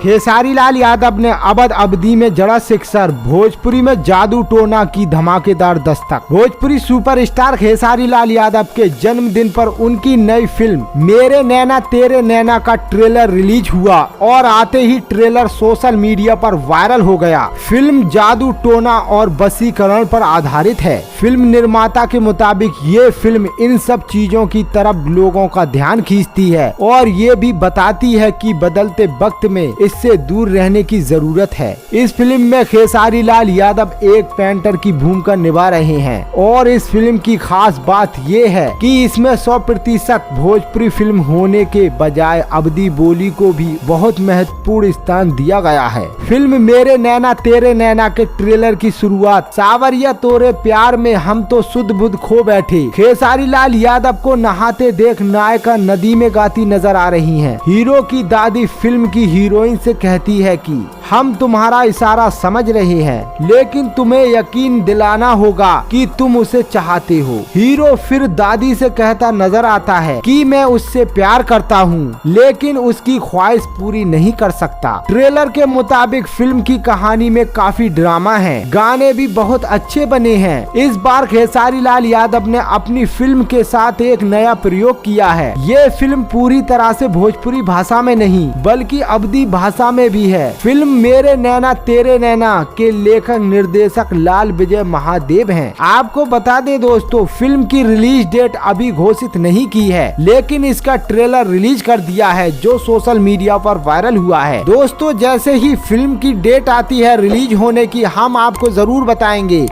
खेसारी लाल यादव ने अवध अवधि में जड़ा सिक्सर, भोजपुरी में जादू टोना की धमाकेदार दस्तक। भोजपुरी सुपरस्टार खेसारी लाल यादव के जन्मदिन पर उनकी नई फिल्म मेरे नैना तेरे नैना का ट्रेलर रिलीज हुआ और आते ही ट्रेलर सोशल मीडिया पर वायरल हो गया। फिल्म जादू टोना और वशीकरण पर आधारित है। फिल्म निर्माता के मुताबिक ये फिल्म इन सब चीजों की तरफ लोगों का ध्यान खींचती है और ये भी बताती है कि बदलते वक्त में इससे दूर रहने की जरूरत है। इस फिल्म में खेसारी लाल यादव एक पेंटर की भूमिका निभा रहे हैं और इस फिल्म की खास बात ये है कि इसमें 100% भोजपुरी फिल्म होने के बजाय अवधी बोली को भी बहुत महत्वपूर्ण स्थान दिया गया है। फिल्म मेरे नैना तेरे नैना के ट्रेलर की शुरुआत सावरिया तोरे प्यार में हम तो शुद्ध बुद्ध खो बैठे खेसारी लाल यादव को नहाते देख नायिका नदी में गाती नजर आ रही हैं। हीरो की दादी फिल्म की हीरोइन से कहती है कि हम तुम्हारा इशारा समझ रहे हैं लेकिन तुम्हें यकीन दिलाना होगा कि तुम उसे चाहते हो। हीरो फिर दादी से कहता नजर आता है कि मैं उससे प्यार करता हूँ लेकिन उसकी ख्वाहिश पूरी नहीं कर सकता। ट्रेलर के मुताबिक फिल्म की कहानी में काफी ड्रामा है, गाने भी बहुत अच्छे बने हैं। इस बार खेसारी लाल यादव ने अपनी फिल्म के साथ एक नया प्रयोग किया है। ये फिल्म पूरी तरह से भोजपुरी भाषा में नहीं बल्कि अवधी भाषा में भी है। फिल्म मेरे नैना तेरे नैना के लेखक निर्देशक लाल विजय महादेव हैं। आपको बता दें दोस्तों, फिल्म की रिलीज डेट अभी घोषित नहीं की है लेकिन इसका ट्रेलर रिलीज कर दिया है जो सोशल मीडिया पर वायरल हुआ है। दोस्तों जैसे ही फिल्म की डेट आती है रिलीज होने की हम आपको जरूर बताएंगे।